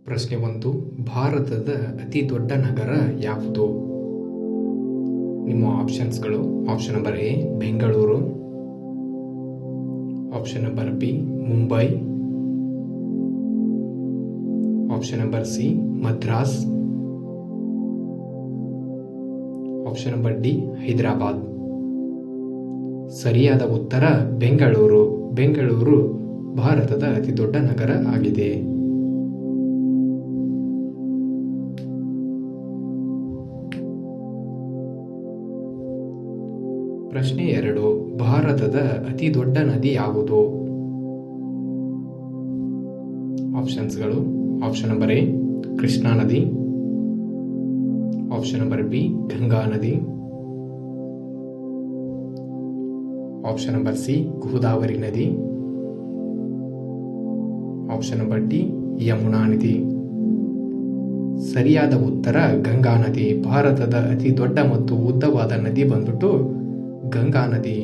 ಪ್ರಶ್ನೆ 1. ಭಾರತದ ಅತಿ ದೊಡ್ಡ ನಗರ ಯಾವುದು? ನಿಮ್ಮ ಆಪ್ಷನ್ಸ್ಗಳು: option number A Bengaluru, option number B Mumbai, option number C Madras, option number D Hyderabad. ಸರಿಯಾದ ಉತ್ತರ ಬೆಂಗಳೂರು. ಬೆಂಗಳೂರು ಭಾರತದ ಅತಿ ದೊಡ್ಡ ನಗರ ಆಗಿದೆ. ಪ್ರಶ್ನೆ 2. ಭಾರತದ ಅತಿ ದೊಡ್ಡ ನದಿ ಯಾವುದು? ಆಪ್ಷನ್ಸ್ಗಳು: ಆಪ್ಷನ್ ನಂಬರ್ ಎ ಕೃಷ್ಣಾ ನದಿ, ಆಪ್ಷನ್ ನಂಬರ್ ಬಿ ಗಂಗಾ ನದಿ, ಆಪ್ಷನ್ ನಂಬರ್ ಸಿ ಗೋದಾವರಿ ನದಿ, ಆಪ್ಷನ್ ನಂಬರ್ ಡಿ ಯಮುನಾ ನದಿ. ಸರಿಯಾದ ಉತ್ತರ ಗಂಗಾ ನದಿ. ಭಾರತದ ಅತಿ ದೊಡ್ಡ ಮತ್ತು ಉದ್ದವಾದ ನದಿ ಬಂದ್ಬಿಟ್ಟು ಗಂಗಾ ನದಿ.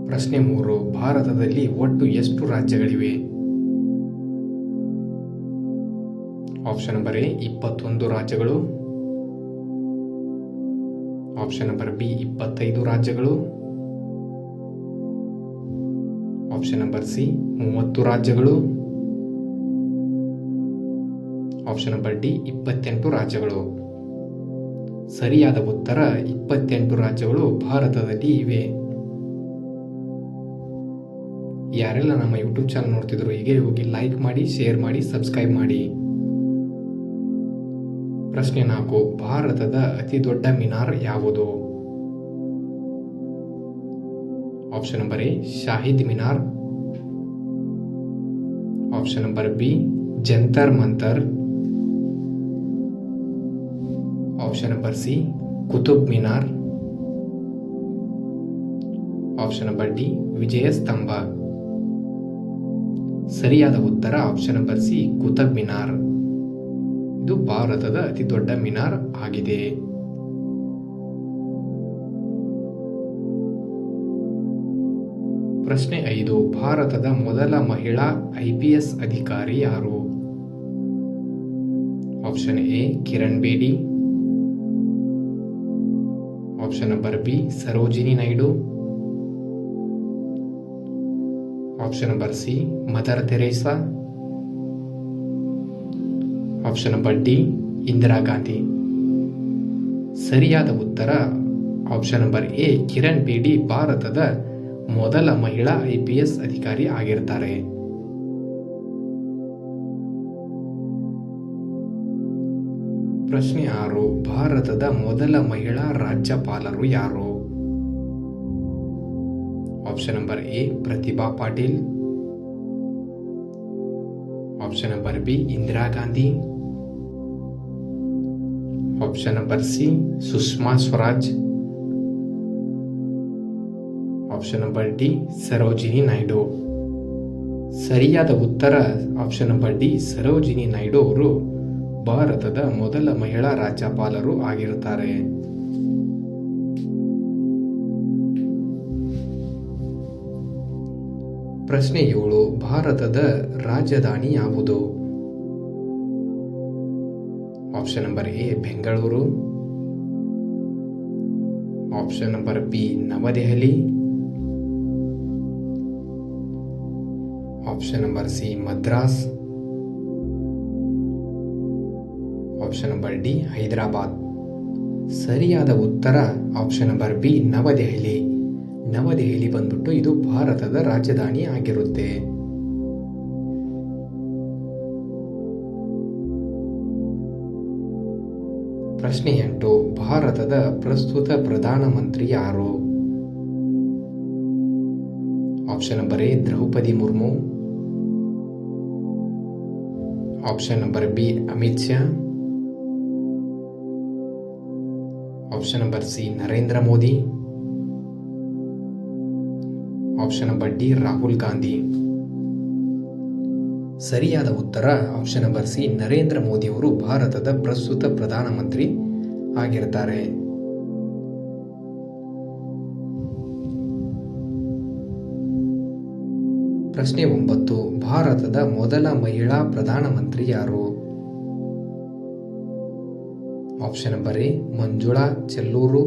ಪ್ರಶ್ನೆ 3. ಭಾರತದಲ್ಲಿ ಒಟ್ಟು ಎಷ್ಟು ರಾಜ್ಯಗಳಿವೆ? ಆಪ್ಷನ್ ನಂಬರ್ ಎ 21 ರಾಜ್ಯಗಳು, ಆಪ್ಷನ್ ನಂಬರ್ ಬಿ 25 ರಾಜ್ಯಗಳು, ಆಪ್ಷನ್ ನಂಬರ್ ಸಿ 30 ರಾಜ್ಯಗಳು, ಆಪ್ಷನ್ ನಂಬರ್ ಡಿ 28 ರಾಜ್ಯಗಳು. ಸರಿಯಾದ ಉತ್ತರ 28 ರಾಜ್ಯಗಳು ಭಾರತದಲ್ಲಿ ಇವೆ. ಯಾರೆಲ್ಲ ನಮ್ಮ ಯೂಟ್ಯೂಬ್ ಚಾನಲ್ ನೋಡ್ತಿದ್ರು ಹೀಗೆ ಹೋಗಿ ಲೈಕ್ ಮಾಡಿ, ಶೇರ್ ಮಾಡಿ, ಸಬ್ಸ್ಕ್ರೈಬ್ ಮಾಡಿ. ಪ್ರಶ್ನೆ 4. ಭಾರತದ ಅತಿ ದೊಡ್ಡ ಮಿನಾರ್ ಯಾವುದು? Option number A Shahid Minar, option number B Jantar Mantar, option number C Qutub Minar, option number D Vijaya Stambha. ಸರಿಯಾದ ಉತ್ತರ option number C Qutub Minar. ಇದು ಭಾರತದ ಅತಿ ದೊಡ್ಡ ಮಿನಾರ್ ಆಗಿದೆ. ಪ್ರಶ್ನೆ 5. ಭಾರತದ ಮೊದಲ ಮಹಿಳಾ IPS ಅಧಿಕಾರಿ ಯಾರು? Option A Kiran Bedi, option number B Sarojini Naidu, option number C mother Teresa, option number D Indira Gandhi. ಸರಿಯಾದ ಉತ್ತರ option number A Kiran Bedi ಭಾರತದ ಮೊದಲ ಮಹಿಳಾ IPS ಅಧಿಕಾರಿ ಆಗಿರ್ತಾರೆ. ಪ್ರಶ್ನೆ 6. ಭಾರತದ ಮೊದಲ ಮಹಿಳಾ ರಾಜ್ಯಪಾಲರು ಯಾರು? Option number A Pratibha Patil, option number B Indira Gandhi, option number C Sushma Swaraj, option number D Sarojini Naidu. ಸರಿಯಾದ ಉತ್ತರ option number D Sarojini Naidu ಅವರು ಭಾರತದ ಮೊದಲ ಮಹಿಳಾ ರಾಜ್ಯಪಾಲರು ಆಗಿರುತ್ತಾರೆ. ಪ್ರಶ್ನೆ 7. ಭಾರತದ ರಾಜಧಾನಿ ಯಾವುದು? Option number A Bengaluru, option number B Navadehali, option number C Madras, option number D Hyderabad. ಸರಿಯಾದ ಉತ್ತರ option number B Navadehali. Navadehali ಬಂದ್ಬಿಟ್ಟು ಇದು ಭಾರತದ ರಾಜಧಾನಿ ಆಗಿರುತ್ತೆ. ಪ್ರಶ್ನೆ 8. ಭಾರತದ ಪ್ರಸ್ತುತ ಪ್ರಧಾನಮಂತ್ರಿ ಯಾರು? Option number A Draupadi Murmu, option number B Amit Shah, option number C Narendra Modi, option number D Rahul Gandhi. ಸರಿಯಾದ ಉತ್ತರ option number C Narendra Modi ಅವರು ಭಾರತದ ಪ್ರಸ್ತುತ ಪ್ರಧಾನಮಂತ್ರಿ ಆಗಿರ್ತಾರೆ. ಪ್ರಶ್ನೆ 9. ಭಾರತದ ಮೊದಲ ಮಹಿಳಾ ಪ್ರಧಾನಮಂತ್ರಿ ಯಾರು? Option number A Manjula Chellur,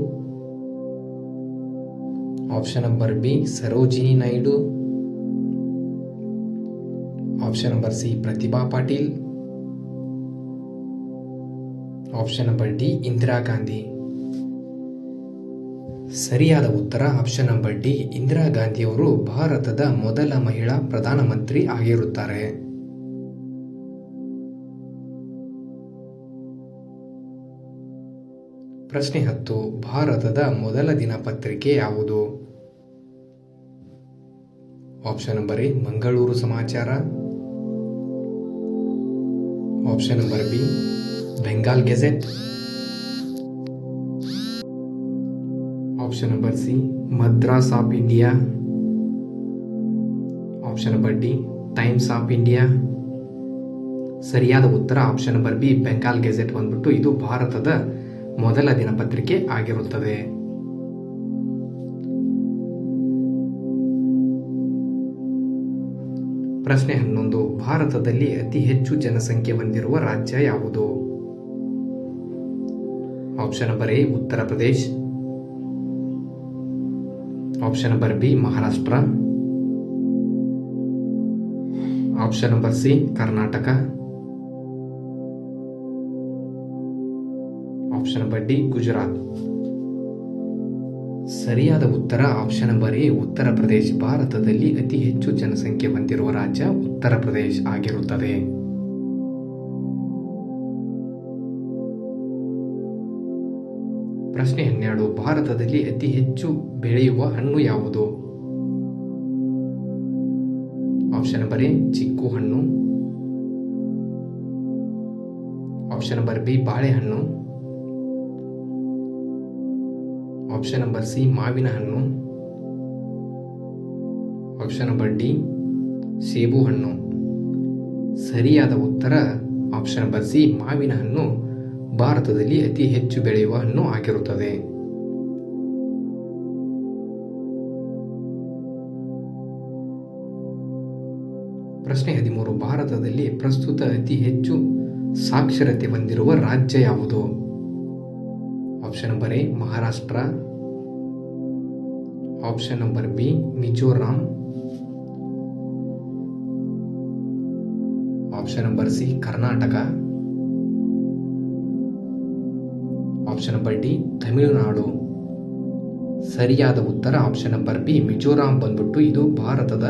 option number B Sarojini Naidu, option number C Pratibha Patil, option number D Indira Gandhi. ಸರಿಯಾದ ಉತ್ತರ ಆಪ್ಷನ್ ನಂಬರ್ ಡಿ ಇಂದಿರಾ ಗಾಂಧಿಯವರು ಭಾರತದ ಮೊದಲ ಮಹಿಳಾ ಪ್ರಧಾನಮಂತ್ರಿ ಆಗಿರುತ್ತಾರೆ. ಪ್ರಶ್ನೆ 10. ಭಾರತದ ಮೊದಲ ದಿನಪತ್ರಿಕೆ ಯಾವುದು? ಆಪ್ಷನ್ ನಂಬರ್ ಎ ಮಂಗಳೂರು ಸಮಾಚಾರ, option number B Bengal gazette, option number C Madras of India, option number D times of India. ಸರಿಯಾದ ಉತ್ತರ option number B Bengal gazette ಬಂದ್ಬಿಟ್ಟು ಇದು ಭಾರತದ ಮೊದಲ ದಿನಪತ್ರಿಕೆ ಆಗಿರುತ್ತದೆ. ಪ್ರಶ್ನೆ 11. ಭಾರತದಲ್ಲಿ ಅತಿ ಹೆಚ್ಚು ಜನಸಂಖ್ಯೆ ಹೊಂದಿರುವ ರಾಜ್ಯ ಯಾವುದು? Option number A Uttar Pradesh, option number B Maharashtra, option number C Karnataka, option number D Gujarat. ಸರಿಯಾದ ಉತ್ತರ option number A Uttar Pradesh. ಭಾರತದಲ್ಲಿ ಅತಿ ಹೆಚ್ಚು ಜನಸಂಖ್ಯೆ ಹೊಂದಿರುವ ರಾಜ್ಯ ಉತ್ತರ ಪ್ರದೇಶ್ ಆಗಿರುತ್ತದೆ. ಪ್ರಶ್ನೆ 12. ಭಾರತದಲ್ಲಿ ಅತಿ ಹೆಚ್ಚು ಬೆಳೆಯುವ ಹಣ್ಣು ಯಾವುದು? ಆಪ್ಷನ್ ನಂಬರ್ ಎ ಚಿಕ್ಕು ಹಣ್ಣು, ಆಪ್ಷನ್ ನಂಬರ್ ಬಿ ಬಾಳೆಹಣ್ಣು, ಆಪ್ಷನ್ ನಂಬರ್ ಸಿ ಮಾವಿನ ಹಣ್ಣು, ಆಪ್ಷನ್ ನಂಬರ್ ಡಿ ಸೇಬು ಹಣ್ಣು. ಸರಿಯಾದ ಉತ್ತರ ಆಪ್ಷನ್ ನಂಬರ್ ಸಿ ಮಾವಿನ ಹಣ್ಣು ಭಾರತದಲ್ಲಿ ಅತಿ ಹೆಚ್ಚು ಬೆಳೆಯುವ ಹಣ್ಣು ಆಗಿರುತ್ತದೆ. ಪ್ರಶ್ನೆ 13. ಭಾರತದಲ್ಲಿ ಪ್ರಸ್ತುತ ಅತಿ ಹೆಚ್ಚು ಸಾಕ್ಷರತೆ ಹೊಂದಿರುವ ರಾಜ್ಯ ಯಾವುದು? Option number A Maharashtra, option number B Mizoram, option number C Karnataka, option number D Tamil Nadu. ಸರಿಯಾದ ಉತ್ತರ ಆಪ್ಷನ್ ನಂಬರ್ ಬಿ ಮಿಜೋರಾಂ ಬಂದ್ಬಿಟ್ಟು ಇದು ಭಾರತದ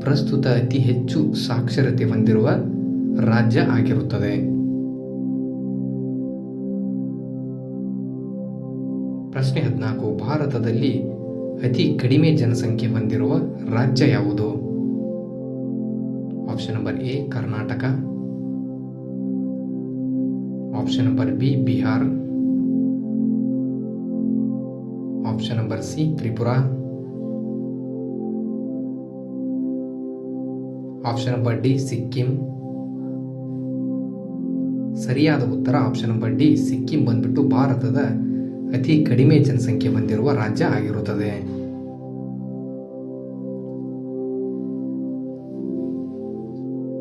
ಪ್ರಸ್ತುತ ಅತಿ ಹೆಚ್ಚು ಸಾಕ್ಷರತೆ ಹೊಂದಿರುವ ರಾಜ್ಯ ಆಗಿರುತ್ತದೆ. ಪ್ರಶ್ನೆ 14. ಭಾರತದಲ್ಲಿ ಅತಿ ಕಡಿಮೆ ಜನಸಂಖ್ಯೆ ಹೊಂದಿರುವ ರಾಜ್ಯ ಯಾವುದು? Option number A Karnataka, option number B Bihar, option number C Tripura, option number D Sikkim. ಸರಿಯಾದ ಉತ್ತರ ಆಪ್ಷನ್ ನಂಬರ್ ಡಿ ಸಿಕ್ಕಿಂ ಬಂದ್ಬಿಟ್ಟು ಭಾರತದ ಅತಿ ಕಡಿಮೆ ಜನಸಂಖ್ಯೆ ಹೊಂದಿರುವ ರಾಜ್ಯ ಆಗಿರುತ್ತದೆ.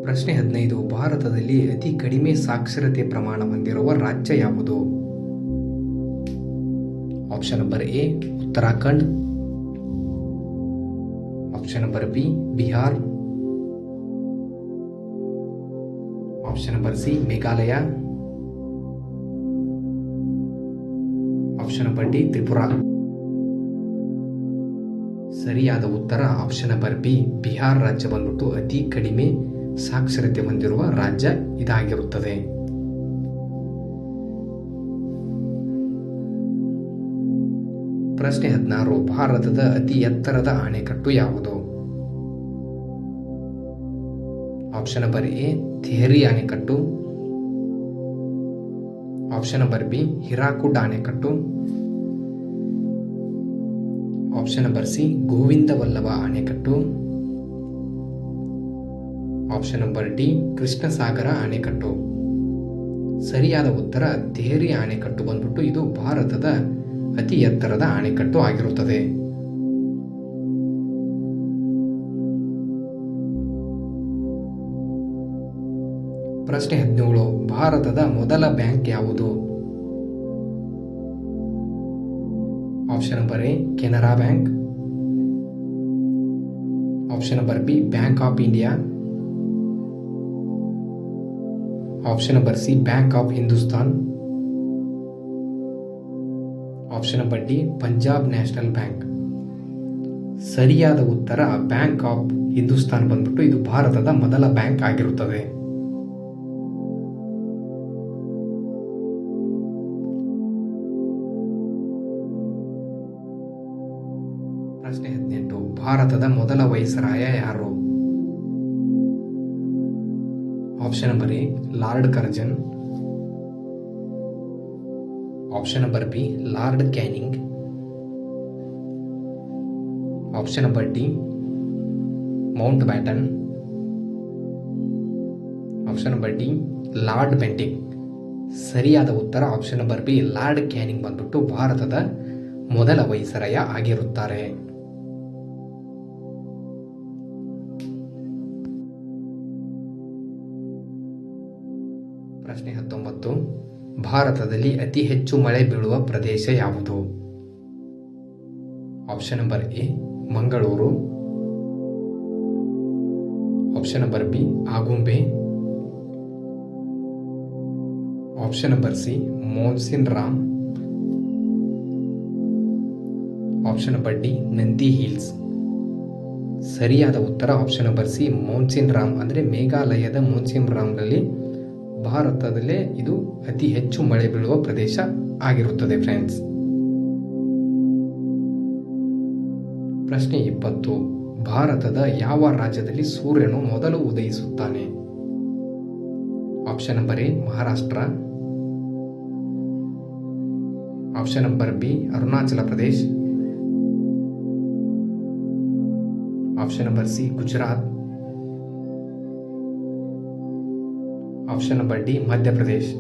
ಪ್ರಶ್ನೆ 15. ಭಾರತದಲ್ಲಿ ಅತಿ ಕಡಿಮೆ ಸಾಕ್ಷರತೆ ಪ್ರಮಾಣ ಹೊಂದಿರುವ ರಾಜ್ಯ ಯಾವುದು? Option number A Uttarakhand, option number B Bihar, option number C Meghalaya, option number D Tripura. ಸರಿಯಾದ ಉತ್ತರ ಆಪ್ಷನ್ ನಂಬರ್ ಬಿ ಬಿಹಾರ್ ರಾಜ್ಯ ಬಂದ್ಬಿಟ್ಟು ಅತಿ ಕಡಿಮೆ ಸಾಕ್ಷರತೆ ಹೊಂದಿರುವ ರಾಜ್ಯ ಇದಾಗಿರುತ್ತದೆ. ಪ್ರಶ್ನೆ 16. ಭಾರತದ ಅತಿ ಎತ್ತರದ ಅಣೆಕಟ್ಟು ಯಾವುದು? ಆಪ್ಷನ್ ನಂಬರ್ ಎ ಥೇರಿ ಅಣೆಕಟ್ಟು, ಆಪ್ಷನ್ ನಂಬರ್ ಬಿ ಹಿರಾಕುಡ್ ಅಣೆಕಟ್ಟು, option number C Govind Ballabh ಅಣೆಕಟ್ಟು, ಆಪ್ಷನ್ ನಂಬರ್ ಡಿ ಕೃಷ್ಣಸಾಗರ ಅಣೆಕಟ್ಟು. ಸರಿಯಾದ ಉತ್ತರ ಥೇರಿ ಅಣೆಕಟ್ಟು ಬಂದ್ಬಿಟ್ಟು ಇದು ಭಾರತದ ಅತಿ ಎತ್ತರದ ಅಣೆಕಟ್ಟು ಆಗಿರುತ್ತದೆ. ಪ್ರಶ್ನೆ 17. ಭಾರತದ ಮೊದಲ ಬ್ಯಾಂಕ್ ಯಾವುದು? Option number A Canara bank, option number B bank of India, option number C bank of Hindustan, option number D Punjab national bank. ಸರಿಯಾದ ಉತ್ತರ ಬ್ಯಾಂಕ್ ಆಫ್ ಹಿಂದೂಸ್ತಾನ್ ಬಂದ್ಬಿಟ್ಟು ಇದು ಭಾರತದ ಮೊದಲ ಬ್ಯಾಂಕ್ ಆಗಿರುತ್ತದೆ. ಪ್ರಶ್ನೆ 18. ಭಾರತದ ಮೊದಲ ವೈಸರಾಯ ಯಾರು? Option number A lord Curzon, option number B lord canning, option number D Mount baton, option number D lord Bentinck. ಸರಿಯಾದ ಉತ್ತರ option number B lord canning ಬಂದ್ಬಿಟ್ಟು ಭಾರತದ ಮೊದಲ ವೈಸರಾಯ ಆಗಿರುತ್ತಾರೆ. ಪ್ರಶ್ನೆ 19. ಭಾರತದಲ್ಲಿ ಅತಿ ಹೆಚ್ಚು ಮಳೆ ಬೀಳುವ ಪ್ರದೇಶ ಯಾವುದು? Option number A Mangaluru, option number B Agumbe, option number C Mawsynram, option number D Nandi hills. ಸರಿಯಾದ ಉತ್ತರ option number C Mawsynram ಅಂದರೆ ಮೇಘಾಲಯದ ಮೋನ್ಸಿನ್ ರಾಮ್ನಲ್ಲಿ ಭಾರತದಲ್ಲೇ ಇದು ಅತಿ ಹೆಚ್ಚು ಮಳೆ ಬೀಳುವ ಪ್ರದೇಶ ಆಗಿರುತ್ತದೆ ಫ್ರೆಂಡ್ಸ್. ಪ್ರಶ್ನೆ 20. ಭಾರತದ ಯಾವ ರಾಜ್ಯದಲ್ಲಿ ಸೂರ್ಯನು ಮೊದಲು ಉದಯಿಸುತ್ತಾನೆ? Option number A Maharashtra, option number B Arunachal Pradesh, option number C Gujarat, option number D Madhya Pradesh.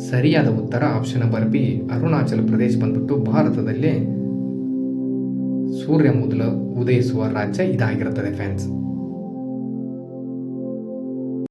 ಸರಿಯಾದ ಉತ್ತರ option number B Arunachal Pradesh ಬಂದ್ಬಿಟ್ಟು ಭಾರತದಲ್ಲೇ ಸೂರ್ಯ ಮೊದಲು ಉದಯಿಸುವ ರಾಜ್ಯ ಇದಾಗಿರುತ್ತದೆ ಫ್ರೆಂಡ್ಸ್.